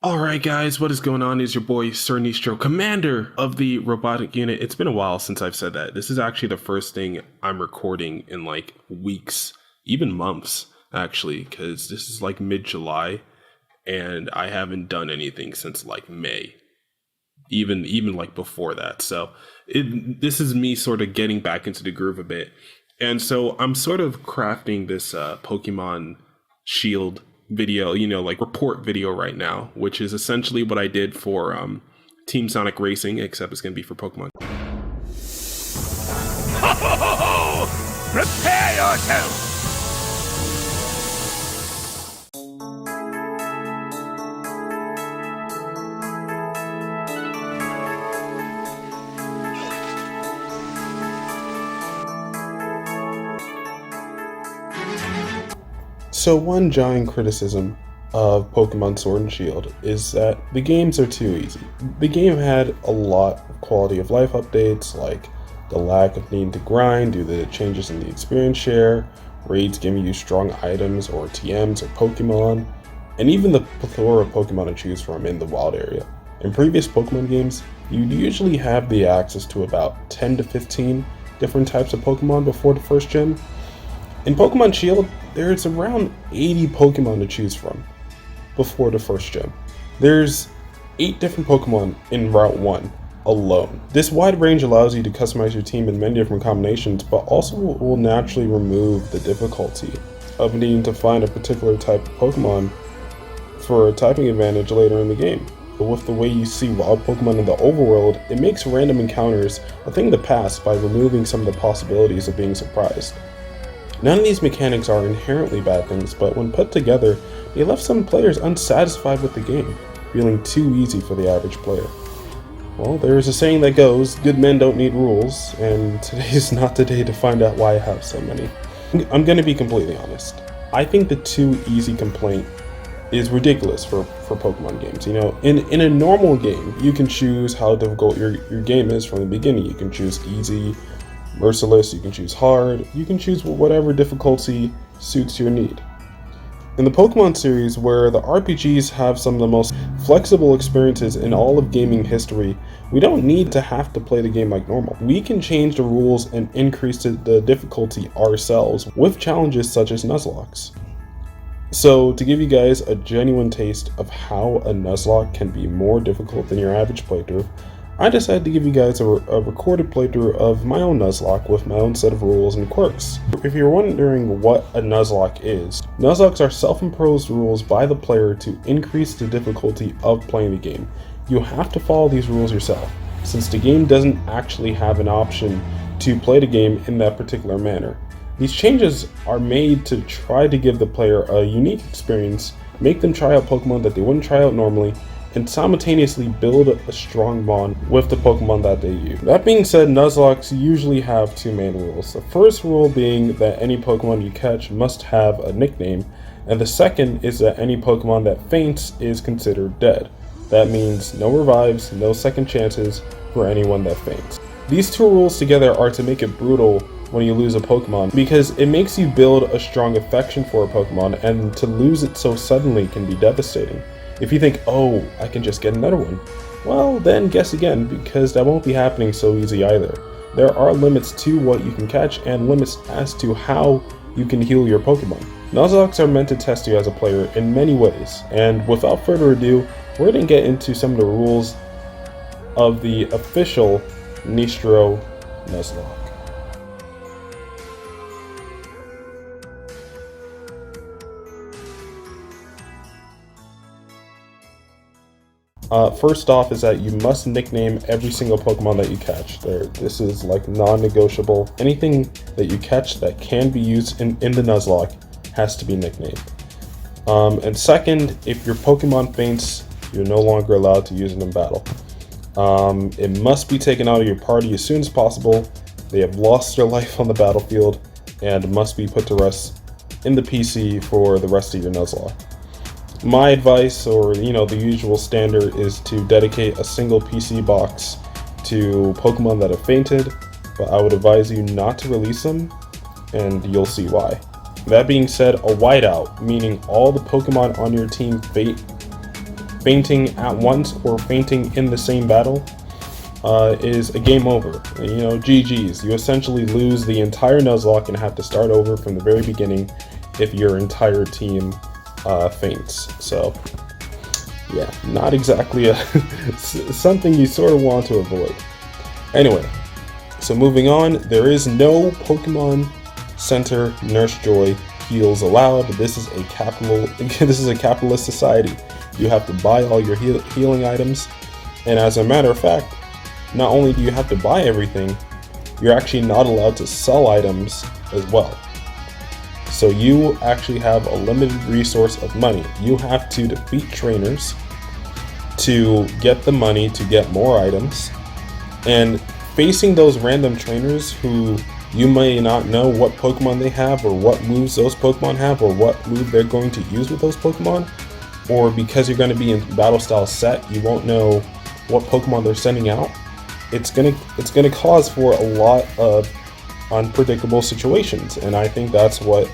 Alright guys, what is going on? Is your boy Sir Nistro, commander of the robotic unit. It's been a while since I've said that. This is actually the first thing I'm recording in like weeks, even months actually, because this is like mid-July and I haven't done anything since like May. Even like before that. So this is me sort of getting back into the groove a bit. And so I'm sort of crafting this Pokemon Shield video, like report video right now, which is essentially what I did for Team Sonic Racing, except it's going to be for Pokemon. Ho, ho, ho, ho! Prepare yourself! So one giant criticism of Pokemon Sword and Shield is that the games are too easy. The game had a lot of quality of life updates, like the lack of needing to grind due to the changes in the experience share, raids giving you strong items or TMs or Pokemon, and even the plethora of Pokemon to choose from in the wild area. In previous Pokemon games, you'd usually have the access to about 10 to 15 different types of Pokemon before the first gen. In Pokemon Shield, there's around 80 Pokemon to choose from before the first gen. There's 8 different Pokemon in Route 1 alone. This wide range allows you to customize your team in many different combinations, but also will naturally remove the difficulty of needing to find a particular type of Pokemon for a typing advantage later in the game. But with the way you see wild Pokemon in the overworld, it makes random encounters a thing of the past by removing some of the possibilities of being surprised. None of these mechanics are inherently bad things, but when put together, they left some players unsatisfied with the game, feeling too easy for the average player. Well, there's a saying that goes, good men don't need rules, and today is not the day to find out why I have so many. I'm gonna be completely honest. I think the too easy complaint is ridiculous for Pokemon games. In a normal game, you can choose how difficult your game is from the beginning. You can choose easy, merciless, you can choose hard, you can choose whatever difficulty suits your need. In the Pokemon series, where the RPGs have some of the most flexible experiences in all of gaming history, we don't need to have to play the game like normal. We can change the rules and increase the difficulty ourselves with challenges such as Nuzlockes. So to give you guys a genuine taste of how a Nuzlocke can be more difficult than your average playthrough, I decided to give you guys a recorded playthrough of my own Nuzlocke with my own set of rules and quirks. If you're wondering what a Nuzlocke is, Nuzlockes are self-imposed rules by the player to increase the difficulty of playing the game. You have to follow these rules yourself, since the game doesn't actually have an option to play the game in that particular manner. These changes are made to try to give the player a unique experience, make them try out Pokemon that they wouldn't try out normally, and simultaneously build a strong bond with the Pokemon that they use. That being said, Nuzlockes usually have 2 main rules. The first rule being that any Pokemon you catch must have a nickname, and the second is that any Pokemon that faints is considered dead. That means no revives, no second chances for anyone that faints. These 2 rules together are to make it brutal when you lose a Pokemon, because it makes you build a strong affection for a Pokemon, and to lose it so suddenly can be devastating. If you think, oh, I can just get another one, well, then guess again, because that won't be happening so easy either. There are limits to what you can catch and limits as to how you can heal your Pokemon. Nuzlockes are meant to test you as a player in many ways, and without further ado, we're going to get into some of the rules of the official Nistro Nuzlocke. First off is that you must nickname every single Pokemon that you catch. This is like non-negotiable. Anything that you catch that can be used in the Nuzlocke has to be nicknamed. And second, if your Pokemon faints, you're no longer allowed to use it in battle. It must be taken out of your party as soon as possible. They have lost their life on the battlefield and must be put to rest in the PC for the rest of your Nuzlocke. My advice, or the usual standard, is to dedicate a single PC box to Pokemon that have fainted, but I would advise you not to release them, and you'll see why. That being said, a whiteout, meaning all the Pokemon on your team faint fainting at once or fainting in the same battle is a game over. You know, GG's. You essentially lose the entire Nuzlocke and have to start over from the very beginning if your entire team faints. So yeah, not exactly something you sort of want to avoid. Anyway, so moving on, there is no Pokemon Center Nurse Joy heals allowed. This is a capitalist society. You have to buy all your healing items, and as a matter of fact, not only do you have to buy everything, you're actually not allowed to sell items as well. So you actually have a limited resource of money. You have to defeat trainers to get the money to get more items, and facing those random trainers who you may not know what Pokemon they have or what moves those Pokemon have or what move they're going to use with those Pokemon, or because you're going to be in battle style set, you won't know what Pokemon they're sending out. It's gonna cause for a lot of unpredictable situations, and I think that's what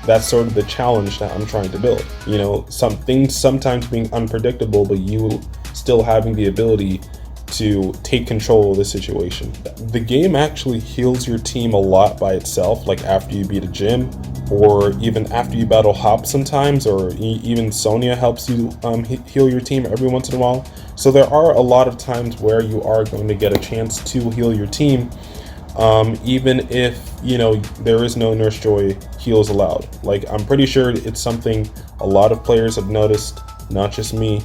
that's sort of the challenge that I'm trying to build. You know, some things sometimes being unpredictable, but you still having the ability to take control of the situation. The game actually heals your team a lot by itself, like after you beat a gym, or even after you battle Hop sometimes, or even Sonia helps you heal your team every once in a while. So there are a lot of times where you are going to get a chance to heal your team, even if, you know, there is no Nurse Joy heals allowed. Like, I'm pretty sure it's something a lot of players have noticed, not just me.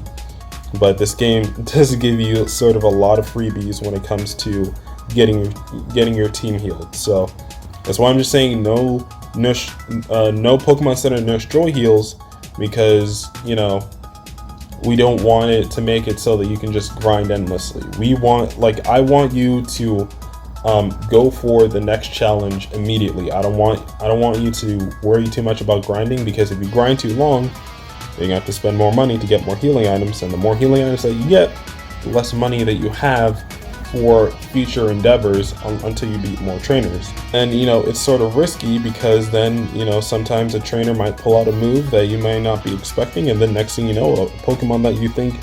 But this game does give you sort of a lot of freebies when it comes to getting your team healed. So that's why I'm just saying no Pokemon Center Nurse Joy heals, because, you know, we don't want it to make it so that you can just grind endlessly. I want you to go for the next challenge immediately. I don't want you to worry too much about grinding, because if you grind too long, you're gonna have to spend more money to get more healing items, and the more healing items that you get, the less money that you have for future endeavors until you beat more trainers. And, you know, it's sort of risky, because then, you know, sometimes a trainer might pull out a move that you may not be expecting, and then next thing you know, a Pokemon that you think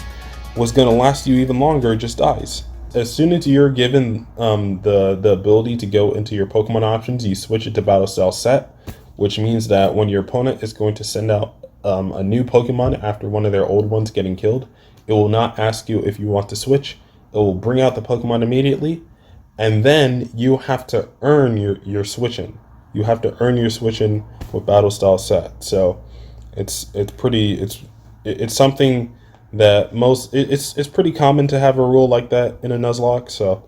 was gonna last you even longer just dies. As soon as you're given the ability to go into your Pokemon options, you switch it to Battle Style Set, which means that when your opponent is going to send out a new Pokemon after one of their old ones getting killed, it will not ask you if you want to switch. It will bring out the Pokemon immediately, and then you have to earn your switching. You have to earn your switching with Battle Style Set. So it's something that it's pretty common to have a rule like that in a Nuzlocke. So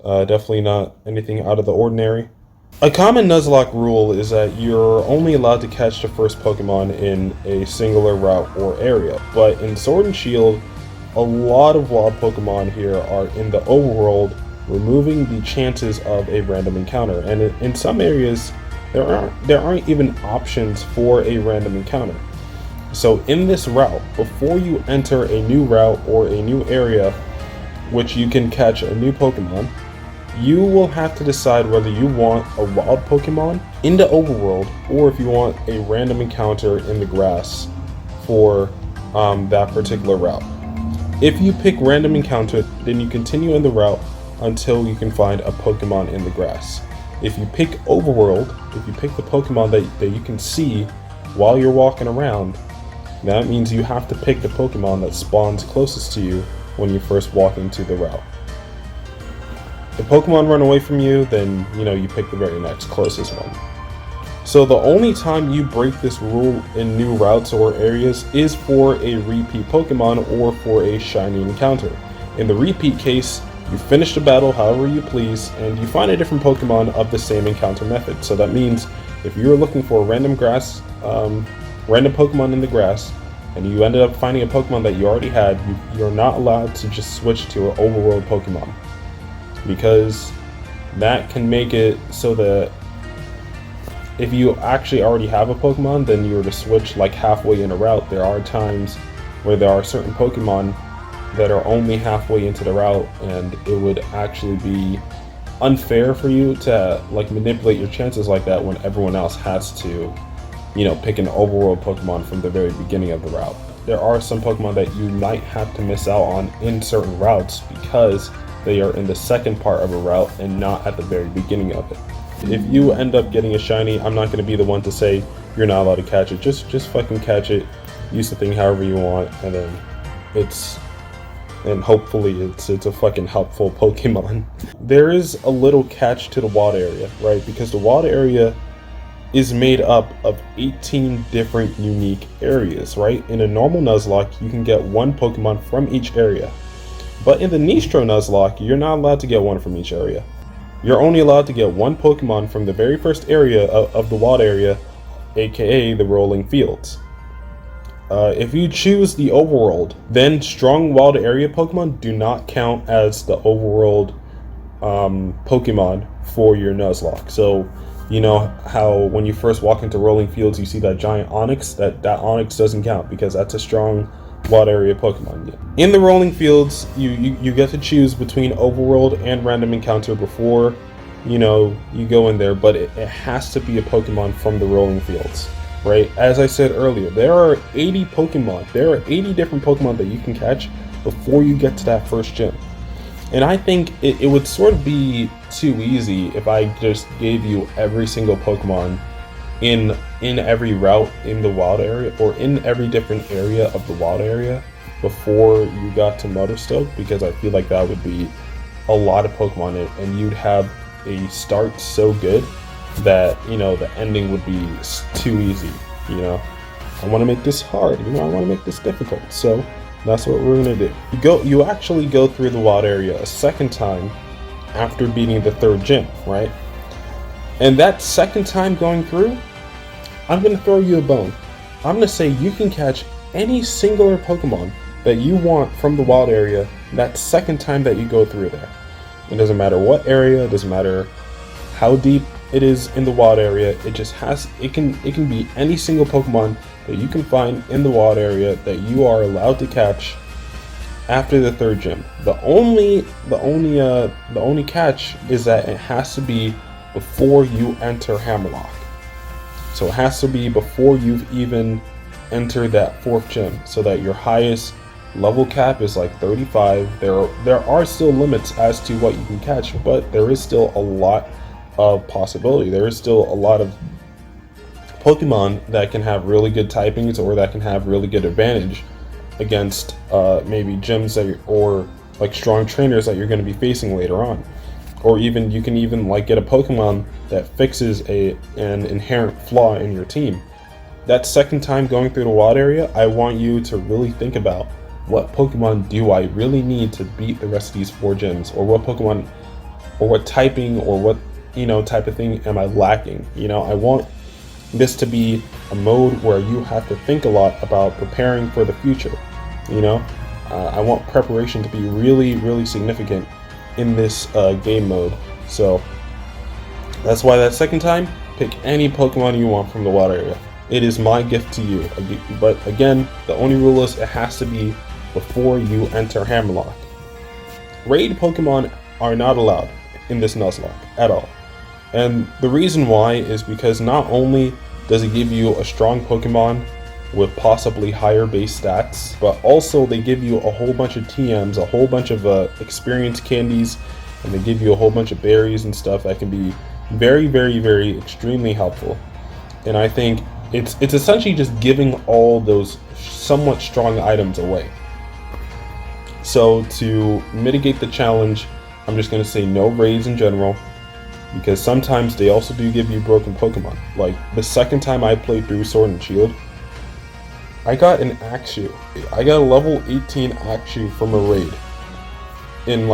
definitely not anything out of the ordinary. A common Nuzlocke rule is that you're only allowed to catch the first Pokemon in a singular route or area, but in Sword and Shield, a lot of wild Pokemon here are in the overworld, removing the chances of a random encounter, and in some areas, there aren't even options for a random encounter. So in this route, before you enter a new route or a new area, which you can catch a new Pokemon, you will have to decide whether you want a wild Pokemon in the overworld, or if you want a random encounter in the grass for that particular route. If you pick random encounter, then you continue in the route until you can find a Pokemon in the grass. If you pick overworld, if you pick the Pokemon that you can see while you're walking around, that means you have to pick the Pokemon that spawns closest to you when you first walk into the route. If Pokemon run away from you, then, you know, you pick the very next closest one. So the only time you break this rule in new routes or areas is for a repeat Pokemon or for a shiny encounter. In the repeat case, you finish the battle however you please, and you find a different Pokemon of the same encounter method. So that means if you're looking for a random Pokemon in the grass, and you ended up finding a Pokemon that you already had, you're not allowed to just switch to an overworld Pokemon, because that can make it so that if you actually already have a Pokemon, then you were to switch like halfway in a route. There are times where there are certain Pokemon that are only halfway into the route, and it would actually be unfair for you to like manipulate your chances like that when everyone else has to, you know, pick an overworld Pokemon from the very beginning of the route. there are some Pokemon that you might have to miss out on in certain routes because they are in the second part of a route and not at the very beginning of it. If you end up getting a shiny, I'm not going to be the one to say you're not allowed to catch it. Just fucking catch it, use the thing however you want, and then hopefully it's a fucking helpful Pokemon. There is a little catch to the wild area, right? Because the wild area is made up of 18 different unique areas, right? In a normal Nuzlocke, you can get one Pokemon from each area. But in the Nistro Nuzlocke, you're not allowed to get one from each area. You're only allowed to get one Pokemon from the very first area of the wild area, aka the rolling fields. If you choose the overworld, then strong wild area Pokemon do not count as the overworld Pokemon for your Nuzlocke. So, you know how when you first walk into rolling fields, you see that giant Onix? That Onix doesn't count because that's a strong wild area Pokemon. In the rolling fields, you get to choose between overworld and random encounter before you go in there, but it has to be a Pokemon from the rolling fields, right? As I said earlier, there are 80 Pokemon. There are 80 different Pokemon that you can catch before you get to that first gym. And I think it would sort of be too easy if I just gave you every single Pokemon in every route in the wild area, or in every different area of the wild area before you got to Motorstoke, because I feel like that would be a lot of Pokemon, and you'd have a start so good that the ending would be too easy. I want to make this hard. I want to make this difficult. So that's what we're gonna do. You actually go through the wild area a second time after beating the third gym, right? And that second time going through, I'm going to throw you a bone. I'm going to say you can catch any singular Pokemon that you want from the wild area that second time that you go through there. It doesn't matter what area, it doesn't matter how deep it is in the wild area, it can be any single Pokemon that you can find in the wild area that you are allowed to catch after the third gym. The only catch is that it has to be before you enter Hammerlock. So it has to be before you've even entered that fourth gym, so that your highest level cap is like 35. There are still limits as to what you can catch, but there is still a lot of possibility. There is still a lot of Pokemon that can have really good typings, or that can have really good advantage against maybe gyms or like strong trainers that you're going to be facing later on. Or even you can even like get a Pokemon that fixes an inherent flaw in your team. That second time going through the wild area, I want you to really think about, what Pokemon do I really need to beat the rest of these 4 gyms, or what Pokemon, or what typing, or what type of thing am I lacking? I want this to be a mode where you have to think a lot about preparing for the future. I want preparation to be really, really significant in this game mode. So that's why that second time, pick any Pokemon you want from the wild area. It is my gift to you. But again, the only rule is it has to be before you enter Hammerlock. Raid Pokemon are not allowed in this Nuzlocke at all. And the reason why is because not only does it give you a strong Pokemon with possibly higher base stats, but also they give you a whole bunch of TMs, a whole bunch of experience candies, and they give you a whole bunch of berries and stuff that can be very, very, very extremely helpful. And I think it's essentially just giving all those somewhat strong items away. So to mitigate the challenge, I'm just going to say no raids in general, because sometimes they also do give you broken Pokemon. Like the second time I played through Sword and Shield, I got an Axew. I got a level 18 Axew from a raid in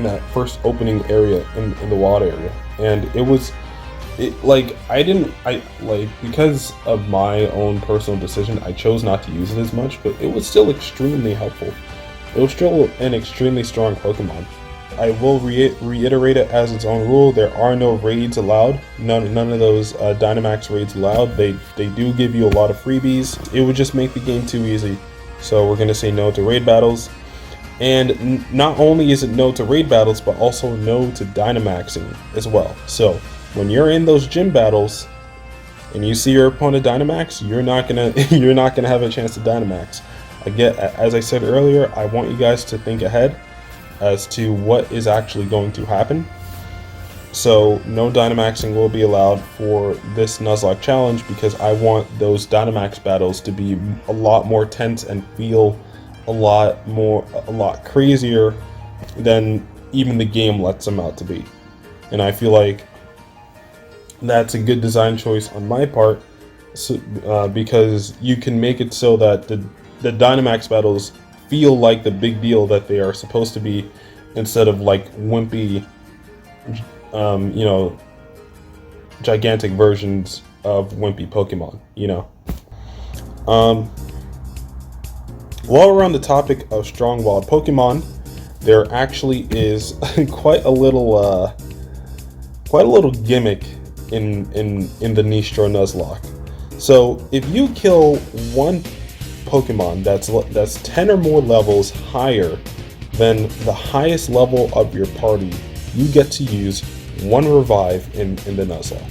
that first opening area in the wild area, and because of my own personal decision, I chose not to use it as much, but it was still extremely helpful. It was still an extremely strong Pokemon. I will reiterate it as its own rule. There are no raids allowed. None of those Dynamax raids allowed. They do give you a lot of freebies. It would just make the game too easy. So we're going to say no to raid battles. And not only is it no to raid battles, but also no to Dynamaxing as well. So when you're in those gym battles, and you see your opponent Dynamax, you're not gonna have a chance to Dynamax. As I said earlier, I want you guys to think ahead as to what is actually going to happen. So no Dynamaxing will be allowed for this Nuzlocke challenge because I want those Dynamax battles to be a lot more tense and feel a lot crazier than even the game lets them out to be. And I feel like that's a good design choice on my part, because you can make it so that the Dynamax battles feel like the big deal that they are supposed to be, instead of like wimpy, gigantic versions of wimpy Pokemon, While we're on the topic of strong wild Pokemon, there actually is quite a little gimmick in the Nistro Nuzlocke. So if you kill one Pokemon that's 10 or more levels higher than the highest level of your party, you get to use one revive in the Nuzlocke.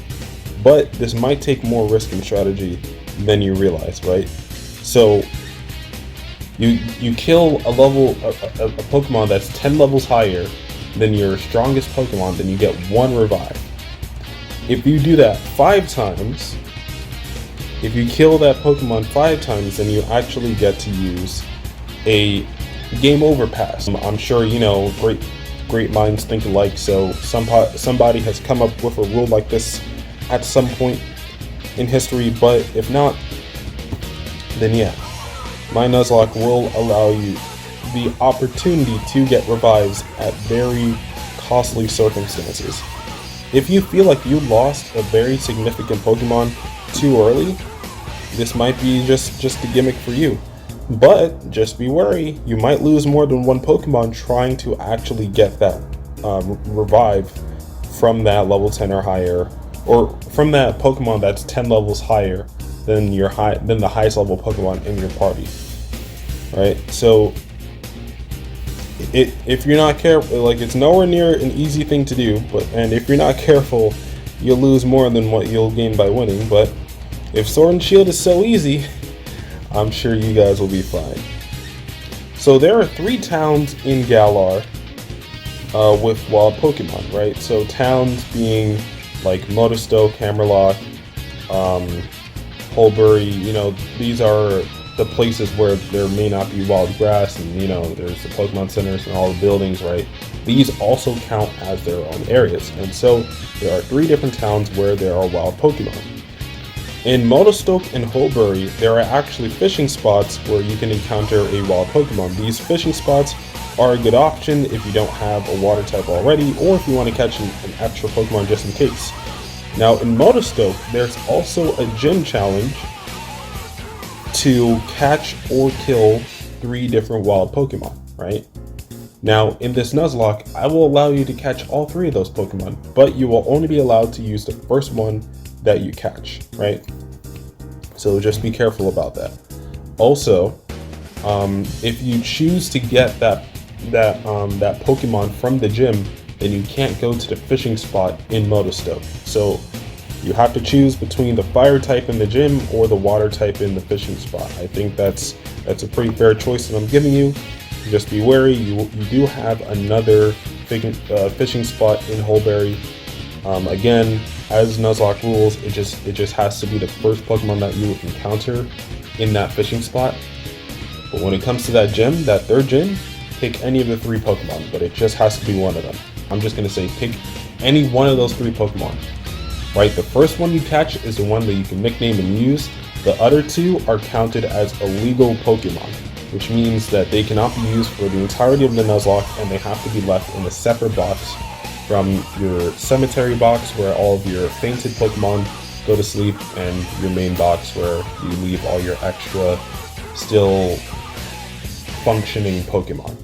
But this might take more risk and strategy than you realize, right? So you kill a Pokemon that's 10 levels higher than your strongest Pokemon, then you get one revive. If you do that 5 times, if you kill that Pokemon 5 times, then you actually get to use a game over pass. I'm sure great minds think alike, so somebody has come up with a rule like this at some point in history, but if not, then yeah, my Nuzlocke will allow you the opportunity to get revives at very costly circumstances. If you feel like you lost a very significant Pokemon too early, this might be just a gimmick for you. But just be wary, you might lose more than one Pokemon trying to actually get that revive from that level 10 or higher, or from that Pokemon that's 10 levels higher than the highest level Pokemon in your party. Right? So if you're not careful, it's nowhere near an easy thing to do, and if you're not careful, you'll lose more than what you'll gain by winning. But if Sword and Shield is so easy, I'm sure you guys will be fine. So there are 3 towns in Galar with wild Pokemon, right? So towns being like Modestoke, Hammerlock, Holbury, these are the places where there may not be wild grass, and there's the Pokemon centers and all the buildings, right? These also count as their own areas, and so there are 3 different towns where there are wild Pokemon. In Modestoke and Holbury, there are actually fishing spots where you can encounter a wild Pokemon. These fishing spots are a good option if you don't have a water type already, or if you want to catch an extra Pokemon just in case. Now in Modestoke, there's also a gym challenge to catch or kill 3 different wild Pokemon, right? Now in this Nuzlocke, I will allow you to catch all 3 of those Pokemon, but you will only be allowed to use the first one that you catch, right? So just be careful about that. Also, if you choose to get that Pokemon from the gym, then you can't go to the fishing spot in Modestoke. So you have to choose between the fire type in the gym or the water type in the fishing spot. I think that's a pretty fair choice that I'm giving you. Just be wary. You do have another fishing spot in Holbury. Again, as Nuzlocke rules, it just has to be the first Pokemon that you encounter in that fishing spot. But when it comes to that gym, that 3rd gym, pick any of the 3 Pokemon, but it just has to be one of them. I'm just gonna say pick any one of those 3 Pokemon. Right, the first one you catch is the one that you can nickname and use. The other 2 are counted as illegal Pokemon, which means that they cannot be used for the entirety of the Nuzlocke, and they have to be left in a separate box from your cemetery box where all of your fainted Pokemon go to sleep, and your main box where you leave all your extra, still functioning Pokemon.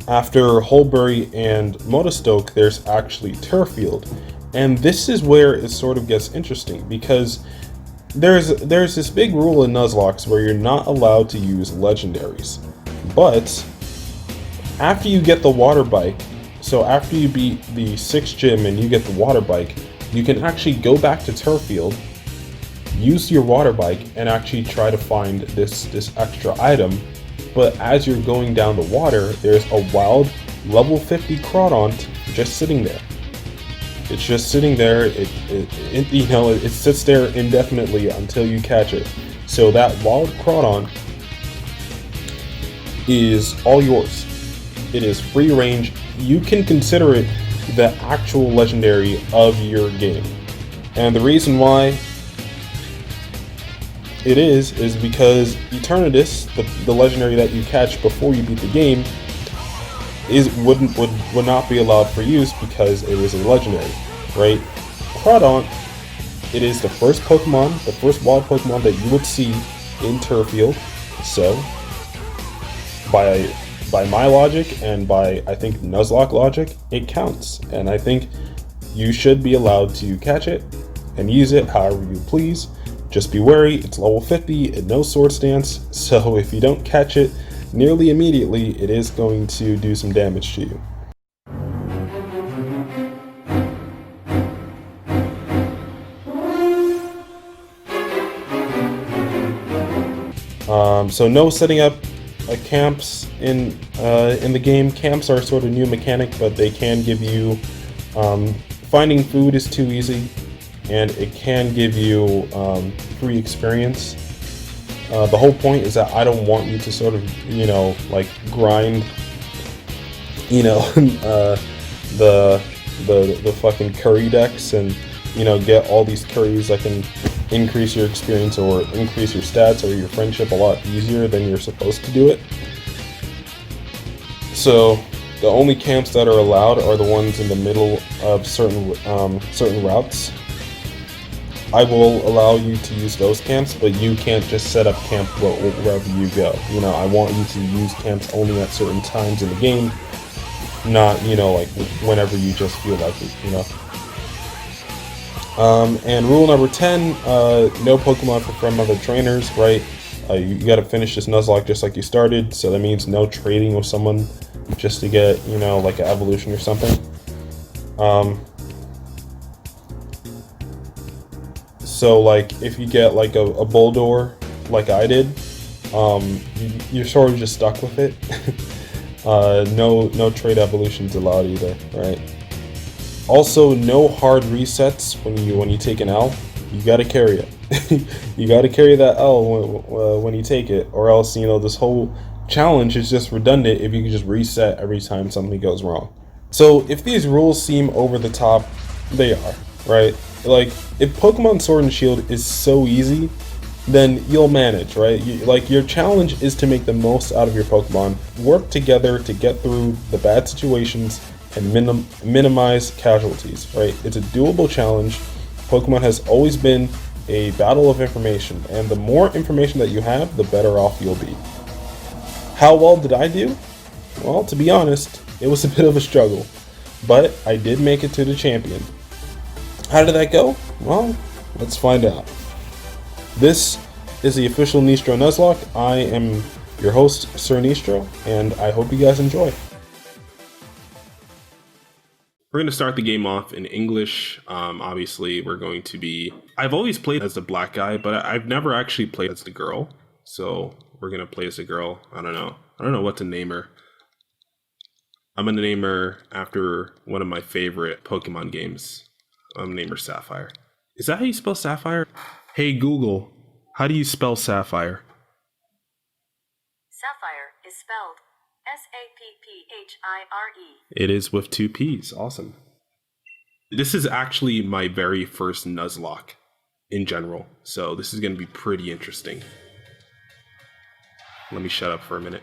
After Holbury and Modestoke, there's actually Turffield, and this is where it sort of gets interesting, because there's this big rule in Nuzlockes where you're not allowed to use legendaries. But after you get the water bike, so after you beat the 6th gym and you get the water bike, you can actually go back to Turffield use your water bike and actually try to find this extra item. But as you're going down the water, there's a wild level 50 Crawdaunt just sitting there. It's just sitting there. It sits there indefinitely until you catch it. So that wild Crawdaunt is all yours. It is free range. You can consider it the actual legendary of your game. And the reason why it is because Eternatus, the legendary that you catch before you beat the game, would not be allowed for use because it is a legendary, right? Crawdaunt, it is the first Pokemon, the first wild Pokemon that you would see in Turffield. So, by my logic and by, I think, Nuzlocke logic, it counts. And I think you should be allowed to catch it and use it however you please. Just be wary, it's level 50, it knows Sword Stance, so if you don't catch it nearly immediately, it is going to do some damage to you. So no setting up camps in the game. Camps are sort of new mechanic, but they can give you finding food is too easy, and it can give you free experience. The whole point is that I don't want you to sort of like grind the fucking curry decks and get all these curries that can increase your experience or increase your stats or your friendship a lot easier than you're supposed to do it. So the only camps that are allowed are the ones in the middle of certain routes. I will allow you to use those camps, but you can't just set up camp wherever you go. I want you to use camps only at certain times in the game, not like whenever you just feel like it. And rule number 10, no Pokemon from other trainers, right? You gotta finish this Nuzlocke just like you started, so that means no trading with someone just to get, like an evolution or something. So like, if you get like a Bulldor, like I did, you're sort of just stuck with it. No trade evolutions allowed either, right? Also, no hard resets when you take an L. You gotta carry it. You gotta carry that L when you take it, or else this whole challenge is just redundant if you can just reset every time something goes wrong. So if these rules seem over the top, they are, right? Like, if Pokemon Sword and Shield is so easy, then you'll manage, right? Your challenge is to make the most out of your Pokemon, work together to get through the bad situations, and minimize casualties, right? It's a doable challenge. Pokemon has always been a battle of information, and the more information that you have, the better off you'll be. How well did I do? Well, to be honest, it was a bit of a struggle, but I did make it to the champion. How did that go? Well, let's find out. This is the official Nistro Nuzlocke. I am your host, Sir Nistro, and I hope you guys enjoy. We're going to start the game off in English. Obviously, we're going to be... I've always played as the black guy, but I've never actually played as the girl. So we're going to play as a girl. I don't know what to name her. I'm going to name her after one of my favorite Pokemon games. I'm going to name her Sapphire. Is that how you spell Sapphire? Hey Google, how do you spell Sapphire? Sapphire is spelled Sapphire. It is with 2 P's. Awesome. This is actually my very first Nuzlocke in general, so this is going to be pretty interesting. Let me shut up for a minute.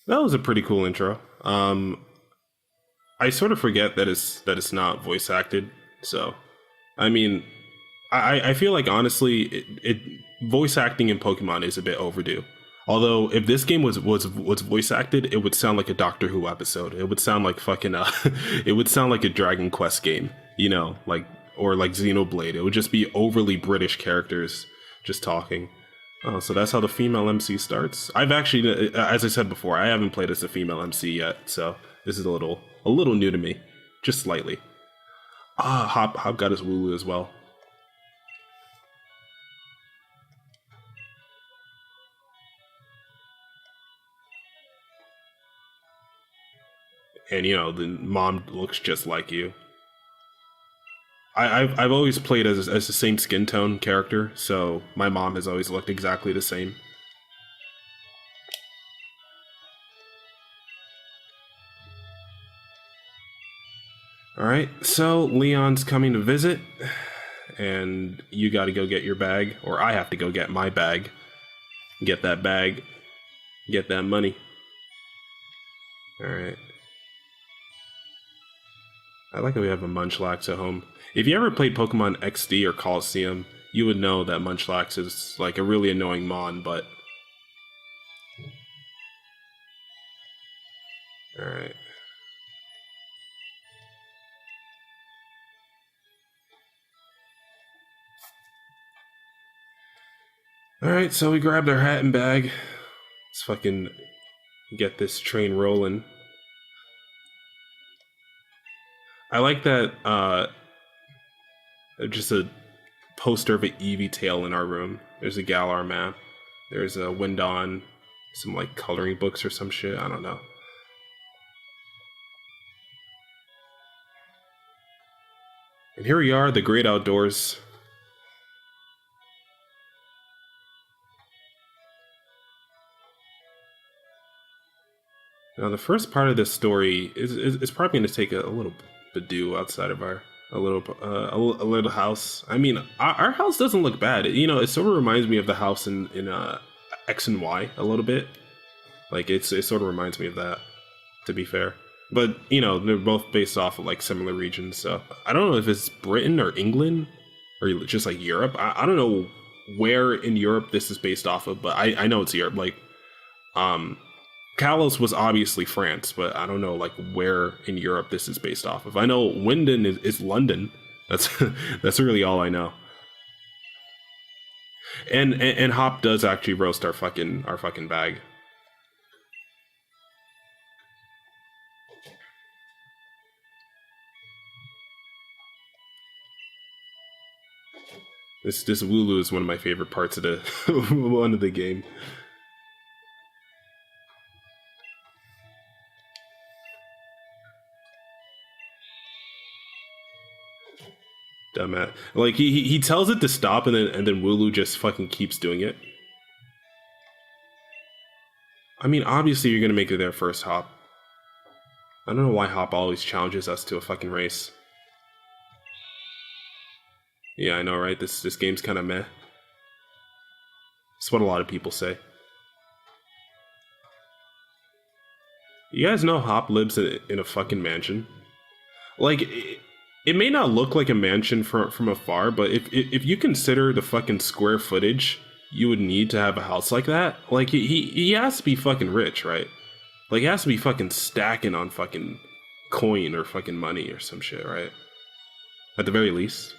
That was a pretty cool intro. I sort of forget that it's not voice acted. So, I mean, I feel like honestly, voice acting in Pokemon is a bit overdue. Although, if this game was voice acted, it would sound like a Doctor Who episode. It would sound like fucking it would sound like a Dragon Quest game, you know, like, or like Xenoblade. It would just be overly British characters just talking. Oh, so that's how the female MC starts. I've actually, as I said before, I haven't played as a female MC yet, so this is a little new to me, just slightly. Hop got his Wooloo as well. And you know, the mom looks just like you. I've always played as the same skin tone character, so my mom has always looked exactly the same. Alright, so Leon's coming to visit, and you gotta go get your bag, or I have to go get my bag. Get that bag, get that money. Alright. I like that we have a Munchlax at home. If you ever played Pokemon XD or Coliseum, you would know that Munchlax is like a really annoying Mon, but... Alright. Alright, so we grabbed our hat and bag. Let's fucking get this train rolling. I like that, just a poster of an Eevee tail in our room. There's a Galar map. There's a Windon, some like coloring books or some shit, I don't know. And here we are, the great outdoors. Now the first part of this story is probably going to take a little Badoo outside of our a little house. I mean, our house doesn't look bad. You know, it sort of reminds me of the house in X and Y a little bit. Like it sort of reminds me of that, to be fair. But you know, they're both based off of like similar regions. So I don't know if it's Britain or England or just like Europe. I don't know where in Europe this is based off of, but I know it's Europe. Like, Kalos was obviously France, but I don't know like where in Europe this is based off of. I know Winden is London. That's that's really all I know. And Hop does actually roast our fucking bag. This Wooloo is one of my favorite parts of the one of the game. Dumbass. Like he tells it to stop, and then Wooloo just fucking keeps doing it. I mean, obviously you're gonna make it there first, Hop. I don't know why Hop always challenges us to a fucking race. Yeah, I know, right? This game's kind of meh. That's what a lot of people say. You guys know Hop lives in a fucking mansion? Like, it may not look like a mansion from afar, but if you consider the fucking square footage you would need to have a house like that, like, he has to be fucking rich, right? Like, he has to be fucking stacking on fucking coin or fucking money or some shit, right? At the very least.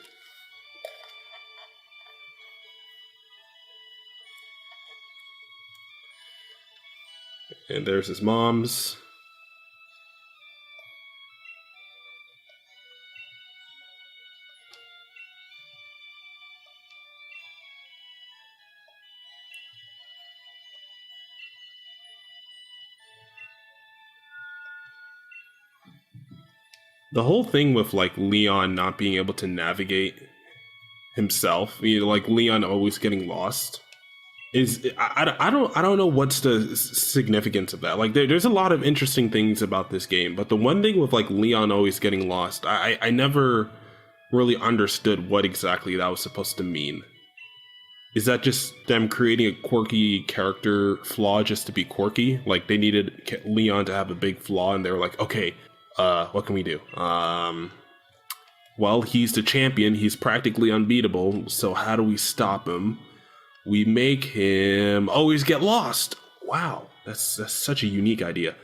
And there's his mom's. The whole thing with like Leon not being able to navigate himself, you know, like Leon always getting lost, is I don't know what's the significance of that. Like there's a lot of interesting things about this game, but the one thing with like Leon always getting lost, I never really understood what exactly that was supposed to mean. is that just them creating a quirky character flaw just to be quirky? Like they needed Leon to have a big flaw, and they were like, okay, what can we do? Well, he's the champion. He's practically unbeatable. So how do we stop him? We make him always get lost. Wow, that's such a unique idea.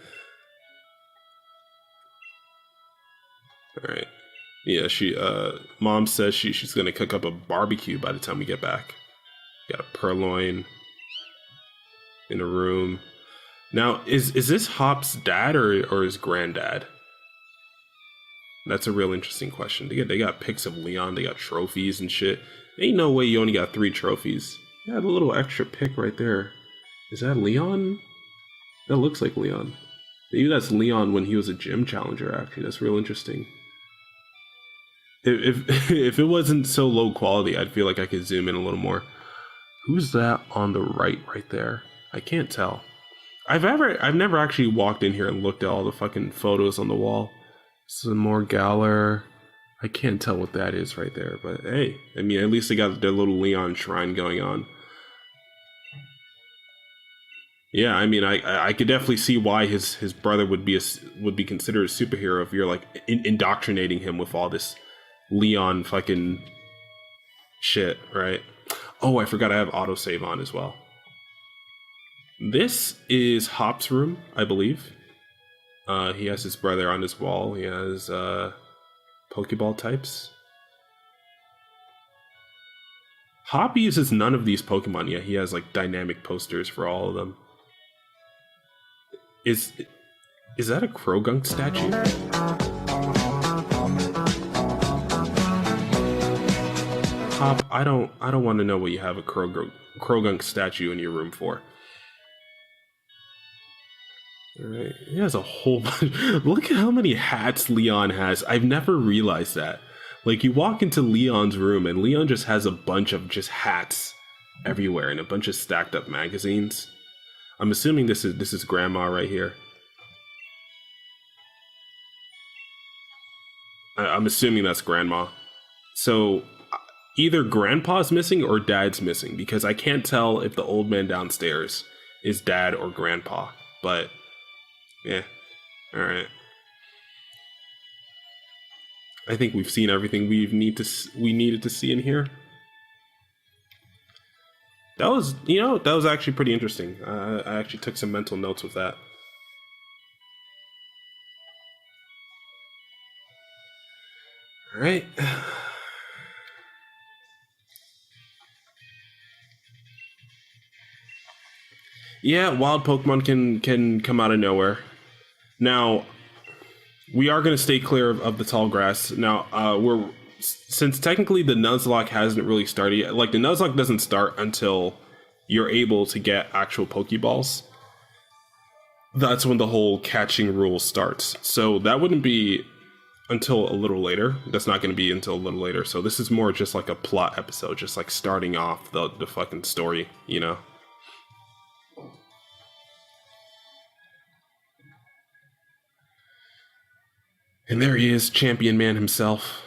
All right. Yeah, Mom says she's gonna cook up a barbecue by the time we get back. Got a purloin in a room. Now, is this Hop's dad or his granddad? That's a real interesting question. They got pics of Leon. They got trophies and shit. Ain't no way you only got 3 trophies. Yeah, the little extra pic right there. Is that Leon? That looks like Leon. Maybe that's Leon when he was a gym challenger. Actually, that's real interesting. If it wasn't so low quality, I'd feel like I could zoom in a little more. Who's that on the right there? I can't tell. I've never actually walked in here and looked at all the fucking photos on the wall. Some more Galar. I can't tell what that is right there, but hey, I mean, at least they got their little Leon shrine going on. Yeah, I mean, I could definitely see why his brother would be considered a superhero if you're like indoctrinating him with all this Leon fucking shit, right? Oh, I forgot I have autosave on as well. This is Hop's room, I believe. He has his brother on his wall. He has Pokeball types. Hop uses none of these Pokemon yet. He has like dynamic posters for all of them. Is that a Krogunk statue? Hop, I don't want to know what you have a Krogunk statue in your room for. Alright, he has a whole bunch. Look at how many hats Leon has. I've never realized that. Like, you walk into Leon's room and Leon just has a bunch of just hats everywhere and a bunch of stacked up magazines. I'm assuming this is Grandma right here. I'm assuming that's Grandma. So either Grandpa's missing or Dad's missing, because I can't tell if the old man downstairs is Dad or Grandpa. But yeah, all right. I think we've seen everything we needed to see in here. That was, that was actually pretty interesting. I actually took some mental notes with that. All right. Yeah, wild Pokemon can come out of nowhere. Now, we are going to stay clear of the tall grass. Now, since technically the Nuzlocke hasn't really started yet, like the Nuzlocke doesn't start until you're able to get actual Pokeballs. That's when the whole catching rule starts. So that wouldn't be until a little later. That's not going to be until a little later. So this is more just like a plot episode, just like starting off the fucking story, And there he is, Champion Man himself.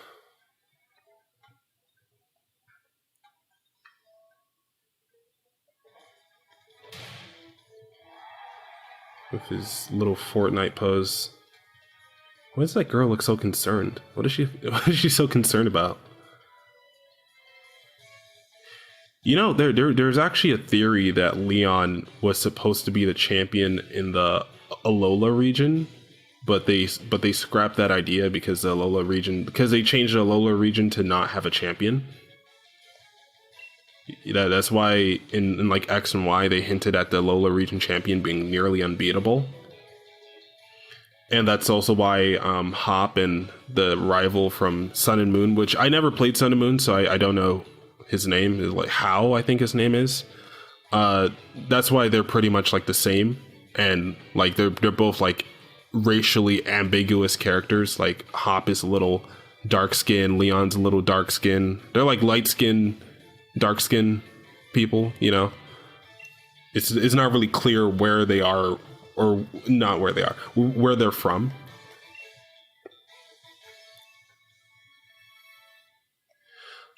With his little Fortnite pose. Why does that girl look so concerned? What is she so concerned about? There's actually a theory that Leon was supposed to be the champion in the Alola region. But they scrapped that idea because they changed the Alola region to not have a champion. That's why in like X and Y they hinted at the Alola region champion being nearly unbeatable. And that's also why Hop and the rival from Sun and Moon, which I never played Sun and Moon, so I don't know his name, like How I think his name is. That's why they're pretty much like the same, and like they're both like racially ambiguous characters. Like Hop is a little dark skin, Leon's a little dark skin. They're like light skin, dark skin people, It's not really clear where they are, or not where they are, where they're from.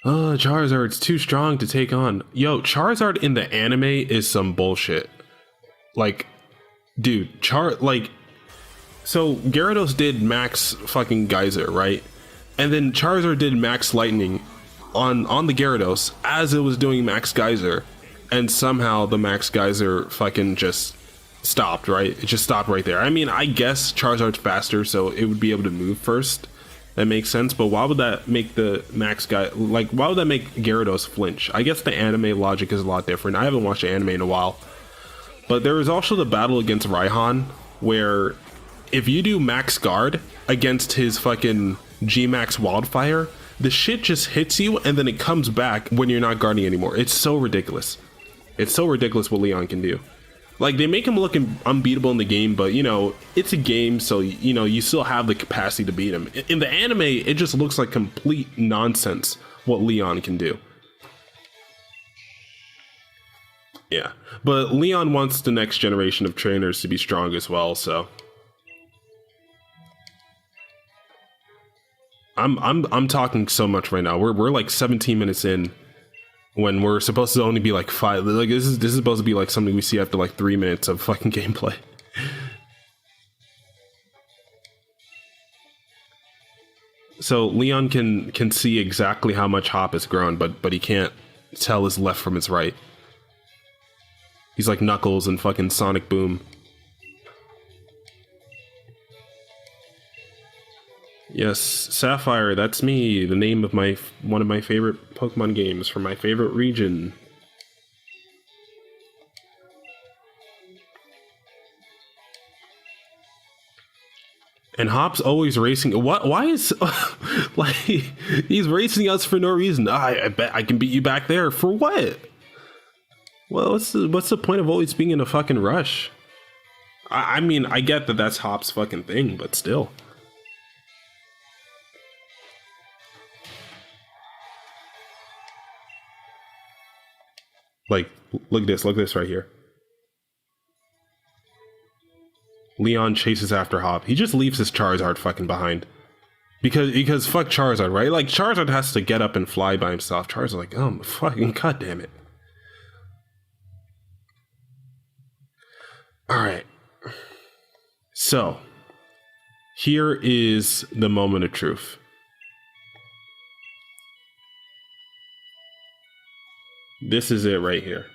Charizard's too strong to take on. Yo, Charizard in the anime is some bullshit. Like, dude, so Gyarados did max fucking Geyser, right? And then Charizard did max Lightning on the Gyarados as it was doing max Geyser, and somehow the max Geyser fucking just stopped, right? It just stopped right there. I mean, I guess Charizard's faster, so it would be able to move first. That makes sense, but why would that make the max guy, like, why would that make Gyarados flinch? I guess the anime logic is a lot different. I haven't watched the anime in a while. But there is also the battle against Raihan, where if you do max guard against his fucking G-Max Wildfire, the shit just hits you and then it comes back when you're not guarding anymore. It's so ridiculous. It's so ridiculous what Leon can do. Like, they make him look unbeatable in the game, but, you know, it's a game, so, you know, you still have the capacity to beat him. In the anime, it just looks like complete nonsense what Leon can do. Yeah, but Leon wants the next generation of trainers to be strong as well, so... I'm talking so much right now. We're like 17 minutes in, when we're supposed to only be like 5. Like, this is supposed to be like something we see after like 3 minutes of fucking gameplay. So Leon can see exactly how much Hop has grown, but he can't tell his left from his right. He's like Knuckles and fucking Sonic Boom. Yes, Sapphire, that's me, the name of one of my favorite Pokemon games from my favorite region. And Hop's always racing. What? Why is like he's racing us for no reason? I bet I can beat you back there. For what? Well, what's the point of always being in a fucking rush? I mean, I get that that's Hop's fucking thing, but still. Like, look at this right here. Leon chases after Hop. He just leaves his Charizard fucking behind. Because fuck Charizard, right? Like, Charizard has to get up and fly by himself. Charizard's like, oh, fucking goddamn it. Alright. So, here is the moment of truth. This is it right here.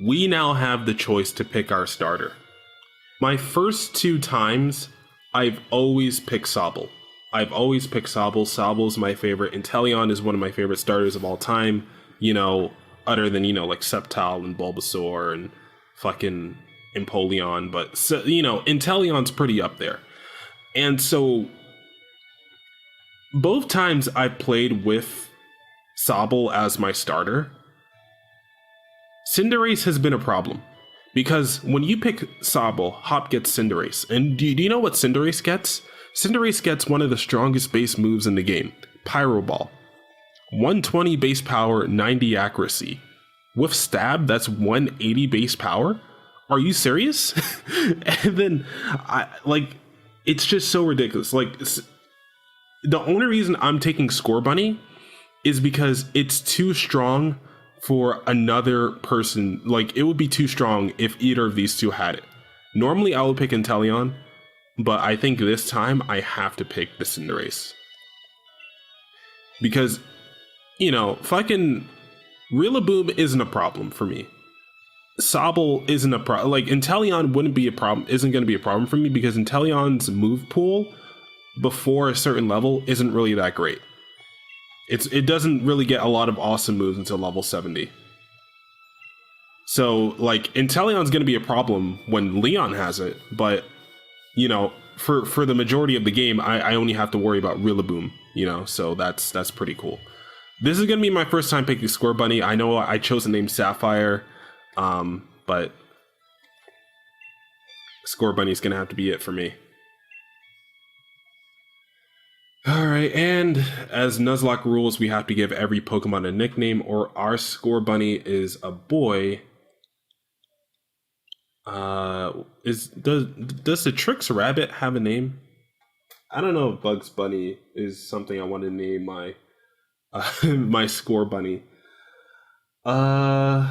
We now have the choice to pick our starter. My first 2 times, I've always picked Sobble. Sobble's my favorite. Inteleon is one of my favorite starters of all time. You know, other than, you know, like Sceptile and Bulbasaur and fucking Empoleon. But, so, you know, Inteleon's pretty up there. And so, both times I played with Sobble as my starter, Cinderace has been a problem. Because when you pick Sobble, Hop gets Cinderace. And do you know what Cinderace gets? Cinderace gets one of the strongest base moves in the game, Pyro Ball. 120 base power, 90 accuracy. With Stab, that's 180 base power? Are you serious? And then, it's just so ridiculous. Like, the only reason I'm taking Score Bunny is because it's too strong for another person. Like, it would be too strong if either of these two had it. Normally I would pick Inteleon, but I think this time I have to pick the Cinderace. Because, you know, fucking Rillaboom isn't a problem for me. Sobble isn't a problem. Like, Inteleon wouldn't be a problem, isn't going to be a problem for me because Inteleon's move pool before a certain level isn't really that great. It doesn't really get a lot of awesome moves until level 70. So, like, Inteleon's going to be a problem when Leon has it, but, you know, for the majority of the game, I only have to worry about Rillaboom, you know, so that's pretty cool. This is going to be my first time picking Scorbunny. I know I chose the name Sapphire, but Scorbunny's going to have to be it for me. Alright, and as Nuzlocke rules, we have to give every Pokemon a nickname, or our Scorbunny is a boy. Does the Trix Rabbit have a name? I don't know if Bugs Bunny is something I want to name my my Scorbunny. I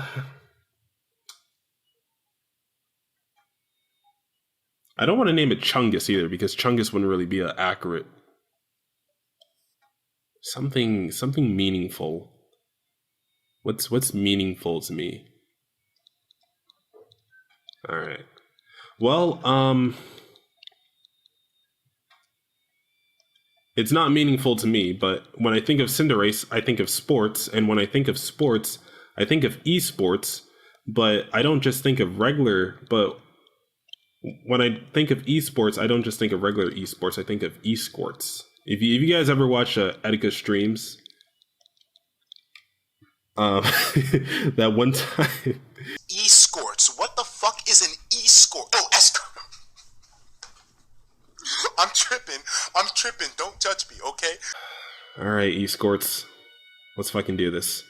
don't want to name it Chungus either, because Chungus wouldn't really be accurate. Something meaningful. What's meaningful to me? All right. Well, it's not meaningful to me, but when I think of Cinderace, I think of sports, and when I think of sports, I think of esports, but I don't just think of regular, but when I think of esports, I don't just think of regular esports, I think of esports. If you guys ever watch Etika streams, that one time... Escorts. What the fuck is an escort? Oh, escort. I'm tripping. Don't touch me, okay? Alright, escorts. Let's fucking do this.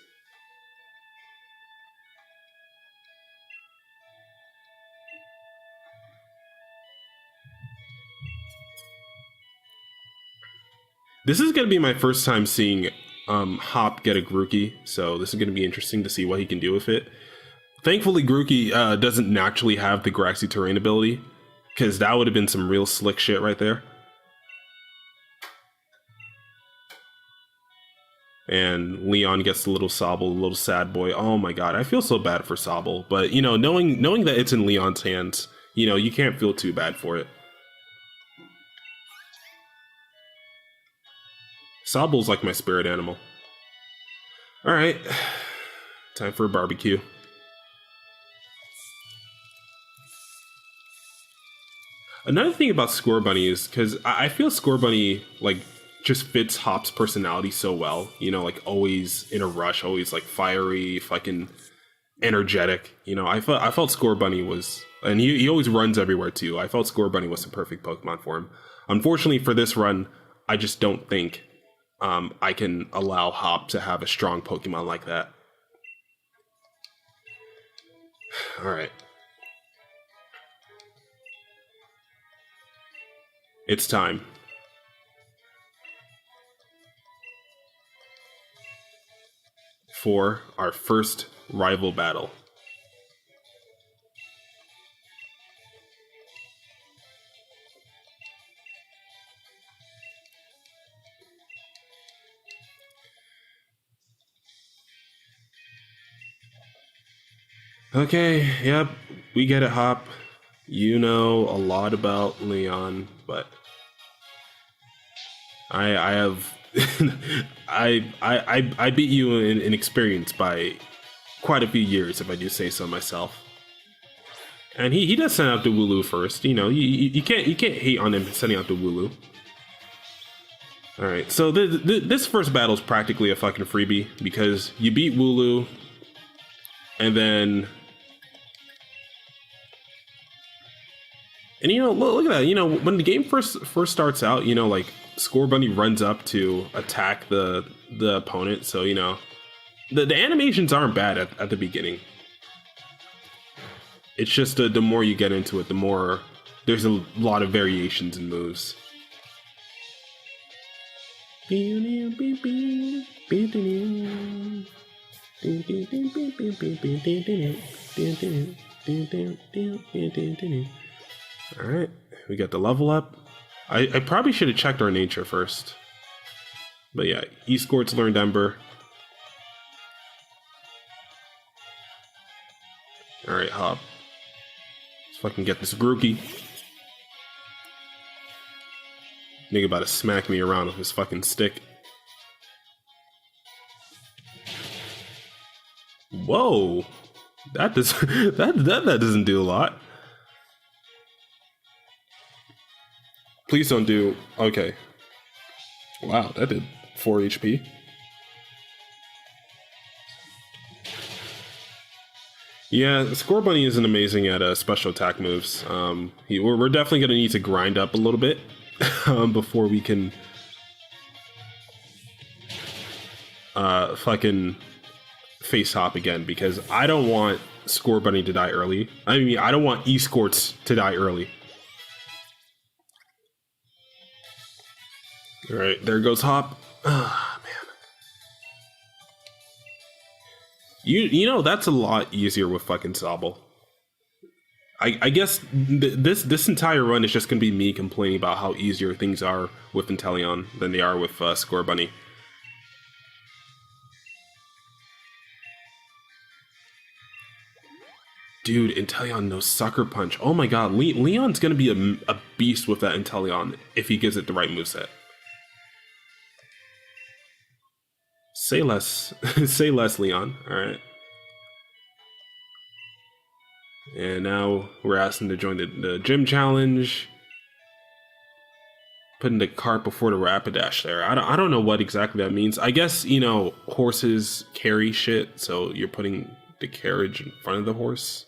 This is going to be my first time seeing Hop get a Grookey, so this is going to be interesting to see what he can do with it. Thankfully, Grookey doesn't naturally have the Graxy Terrain ability, because that would have been some real slick shit right there. And Leon gets the little Sobble, the little sad boy. Oh my god, I feel so bad for Sobble. But, you know, knowing that it's in Leon's hands, you know, you can't feel too bad for it. Sobble's like my spirit animal. Alright, time for a barbecue. Another thing about Scorbunny is, because I feel Scorbunny, like, just fits Hop's personality so well. You know, like, always in a rush, always, like, fiery, fucking energetic. You know, I felt Scorbunny was... And he always runs everywhere, too. I felt Scorbunny was the perfect Pokemon for him. Unfortunately, for this run, I just don't think I can allow Hop to have a strong Pokemon like that. Alright. It's time. For our first rival battle. Okay, yep, we get it, Hop. You know a lot about Leon, but I have I beat you in experience by quite a few years, if I do say so myself. And he does send out the Wooloo first. You know, you can't hate on him sending out the Wooloo. All right, so this first battle is practically a fucking freebie because you beat Wooloo, and then. And you know, look at that. You know, when the game first starts out, you know, like Scorbunny runs up to attack the opponent. So you know, the animations aren't bad at the beginning. It's just the more you get into it, the more there's a lot of variations in moves. Alright, we got the level up. I probably should have checked our nature first. But yeah, Escorts learned Ember. Alright, Hop. Let's fucking get this Grookey. Nigga about to smack me around with his fucking stick. Whoa! That does that doesn't do a lot. Please don't do... Okay. Wow, that did 4 HP. Yeah, Scorbunny isn't amazing at special attack moves. We're definitely going to need to grind up a little bit before we can fucking face hop again, because I don't want Scorbunny to die early. I mean, I don't want Escorts to die early. Alright, there goes Hop. Ah, man. You know, that's a lot easier with fucking Sobble. I guess this entire run is just going to be me complaining about how easier things are with Inteleon than they are with Scorbunny. Dude, Inteleon knows Sucker Punch. Oh my god, Leon's going to be a beast with that Inteleon if he gives it the right moveset. Say less. Say less, Leon. Alright. And now we're asking to join the gym challenge. Putting the cart before the Rapidash there. I don't know what exactly that means. I guess, you know, horses carry shit, so you're putting the carriage in front of the horse.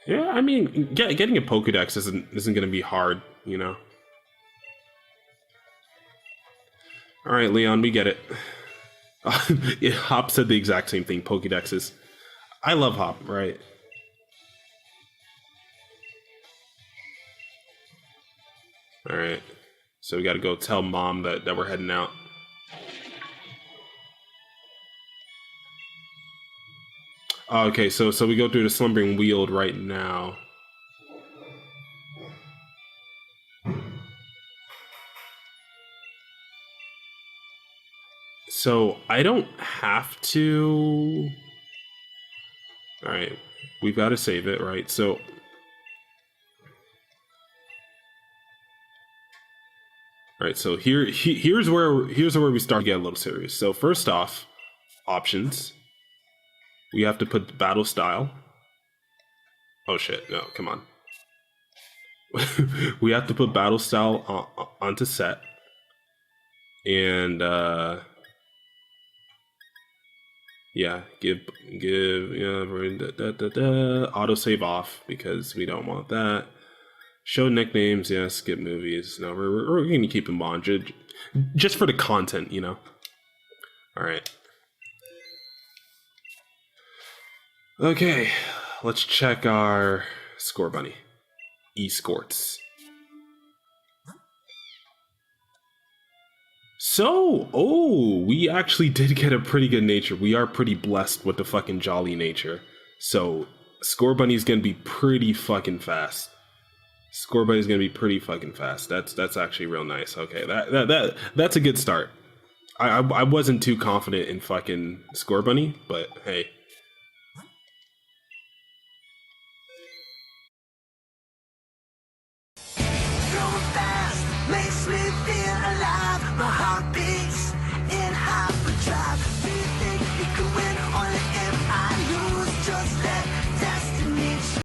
Yeah, I mean, getting a Pokédex isn't going to be hard, you know. All right, Leon, we get it. Hop said the exact same thing. Pokédexes. I love Hop, right? All right, so we got to go tell Mom that we're heading out. Okay, so we go through the Slumbering Weald right now. So I don't have to... Alright, we've got to save it, right? So... Alright, so here's where we start to get a little serious. So first off, options. We have to put battle style. Oh shit, no, come on. We have to put battle style onto set. And yeah, give auto save off because we don't want that. Show nicknames, yes, skip movies. No, we're gonna keep them on just for the content, you know. Alright. Okay, let's check our Scorbunny. Escorts. So, we actually did get a pretty good nature. We are pretty blessed with the fucking jolly nature. So, Scorbunny's gonna be pretty fucking fast. Scorbunny's gonna be pretty fucking fast. That's actually real nice. Okay, that's a good start. I wasn't too confident in fucking Scorbunny, but hey. Makes me feel alive. My heart beats